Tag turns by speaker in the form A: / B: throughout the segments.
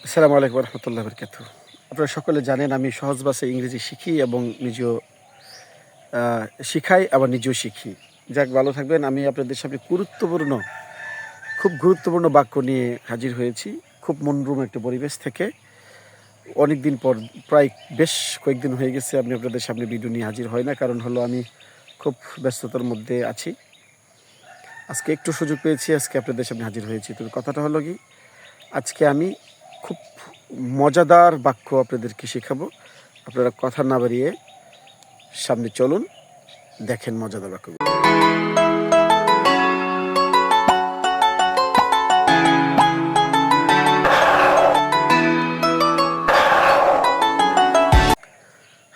A: আসসালামু আলাইকুম রহমতুল্লাহ বরকাতুহ। আপনারা সকলে জানেন আমি সহজ ভাষায় ইংরেজি শিখি এবং নিজেও শিখাই, আবার নিজেও শিখি। যাক, ভালো থাকবেন। আমি আপনাদের সামনে খুব গুরুত্বপূর্ণ বাক্য নিয়ে হাজির হয়েছি। খুব মনোরম একটা পরিবেশ থেকে অনেক দিন পর, প্রায় বেশ কয়েকদিন হয়ে গেছে আমি আপনাদের সামনে ভিডিও নিয়ে হাজির হই না। কারণ হলো আমি খুব ব্যস্ততার মধ্যে আছি। আজকে একটু সুযোগ পেয়েছি, আজকে আপনাদের সামনে হাজির হয়েছি। তবে কথাটা হলো কি, আজকে আমি খুব মজাদার বাক্য আপনাদেরকে শেখাবো। আপনারা কথা না বাড়িয়ে সামনে চলুন, দেখেন মজাদার বাক্যগুলো।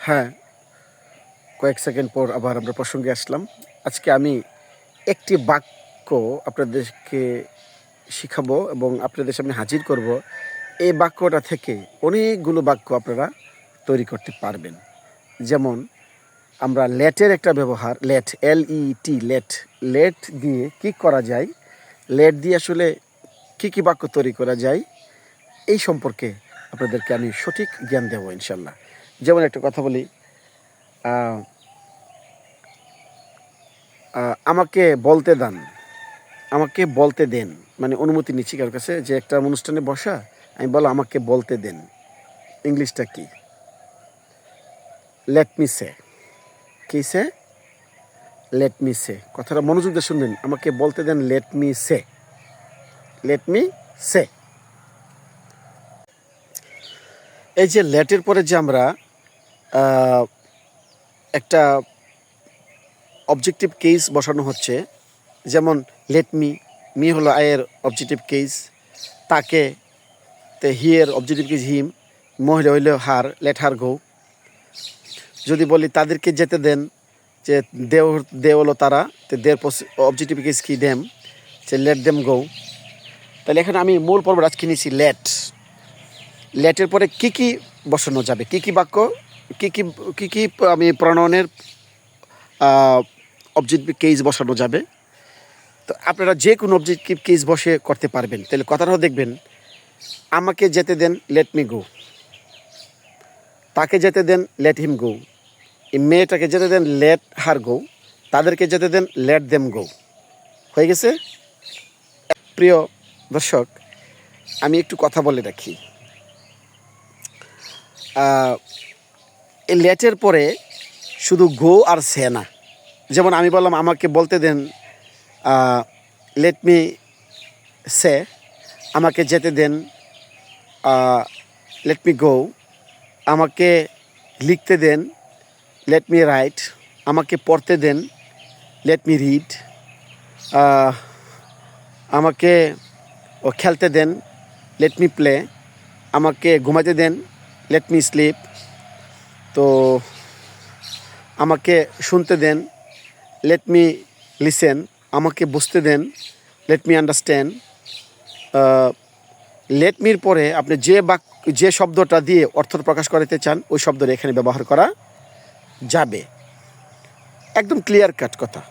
A: হ্যাঁ, কয়েক সেকেন্ড পর আবার আমরা প্রসঙ্গে আসলাম। আজকে আমি একটি বাক্য আপনাদেরকে শিখাবো এবং আপনাদের সামনে হাজির করব। এই বাক্যটা থেকে অনেকগুলো বাক্য আপনারা তৈরি করতে পারবেন। যেমন আমরা লেটের একটা ব্যবহার, লেট, LET, লেট দিয়ে কি করা যায়, লেট দিয়ে আসলে কি বাক্য তৈরি করা যায়, এই সম্পর্কে আপনাদেরকে আমি সঠিক জ্ঞান দেবো ইনশাল্লাহ। যেমন একটা কথা বলি, আমাকে বলতে দেন, মানে অনুমতি নিচ্ছি কারোর কাছে যে একটা অনুষ্ঠানে বসা, আমি বলো আমাকে বলতে দেন। ইংলিশটা কি? লেট মি সে। কি সে? লেট মি সে। কথাটা মনোযোগ দিয়ে শুনবেন। আমাকে বলতে দেন, লেট মি সে। এই যে লেটের পরে যে আমরা একটা অবজেক্টিভ কেস বসানো হচ্ছে, যেমন লেট মি হলো আয়ের অবজেক্টিভ কেস, তাকে তে হিয়ের অবজেক্টিভ কেস হিম, মহিলা হইল হার, লেট হার গো। যদি বলি তাদেরকে যেতে দেন, যে দে হলো তারা, তো দের অবজেক্টিভ কেস কি দেম, যে লেট দেম গো। তাহলে এখানে আমি মূল পর্ব আজকে নিয়েছি লেটের পরে কি বসানো যাবে, কি বাক্য, কি আমি প্রণয়নের অবজেক্টিভ কেস বসানো যাবে। তো আপনারা যে কোনো অবজেক্টিভ কেস বসে করতে পারবেন। তাহলে কথাটাও দেখবেন, আমাকে যেতে দেন, লেট মি গো। তাকে যেতে দেন, লেট হিম গো। এই মেয়েটাকে যেতে দেন, লেট হার গো। তাদেরকে যেতে দেন, লেট দেম গো। হয়ে গেছে? প্রিয় দর্শক, আমি একটু কথা বলে রাখি। এই লেটের পরে শুধু গো আর সে না। যেমন আমি বললাম আমাকে বলতে দেন, লেট মি সে। আমাকে যেতে দেন, লেট মি গো। আমাকে লিখতে দেন, লেট মি রাইট। আমাকে পড়তে দেন, লেট মি রিড। আমাকে খেলতে দেন, লেট মি প্লে। আমাকে ঘুমাতে দেন, লেট মি স্লিপ। তো আমাকে শুনতে দেন, লেট মি লিসেন। আমাকে বুঝতে দেন, লেট মি আন্ডারস্ট্যান্ড। লেট মির পরে আপনি যে শব্দটা দিয়ে অর্থ প্রকাশ করতে চান, ওই শব্দটা এখানে ব্যবহার করা যাবে। একদম ক্লিয়ার কাট কথা।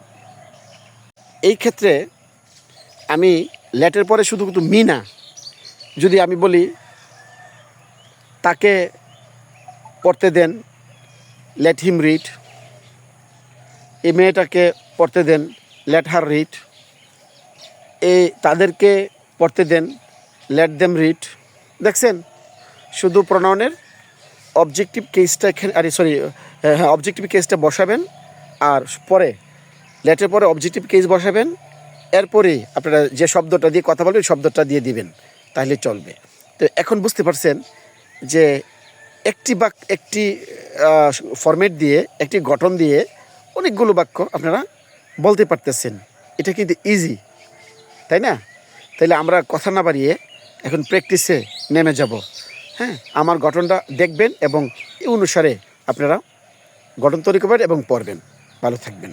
A: এই ক্ষেত্রে আমি লেটের পরে শুধু মি না, যদি আমি বলি তাকে পড়তে দেন, লেট হিম রিড। এই মেয়েটাকে পড়তে দেন, লেট হার রিড। তাদেরকে পড়তে দেন, লেট দেম রিড। দেখছেন, শুধু প্রনাউনের অবজেক্টিভ কেসটা এখানে, অবজেক্টিভ কেসটা বসাবেন, আর পরে লেটের পরে অবজেক্টিভ কেস বসাবেন। এরপরে আপনারা যে শব্দটা দিয়ে কথা বলবেন, শব্দটা দিয়ে দিবেন, তাহলে চলবে। তো এখন বুঝতে পারছেন যে একটি ফরম্যাট দিয়ে, একটি গঠন দিয়ে অনেকগুলো বাক্য আপনারা বলতে পারতেছেন। এটা কিন্তু ইজি, তাই না? তাইলে আমরা কথা না বাড়িয়ে এখন প্র্যাকটিসে নেমে যাব। হ্যাঁ, আমার গঠনটা দেখবেন এবং এই অনুসারে আপনারা গঠন তৈরি করবেন এবং পড়বেন। ভালো থাকবেন।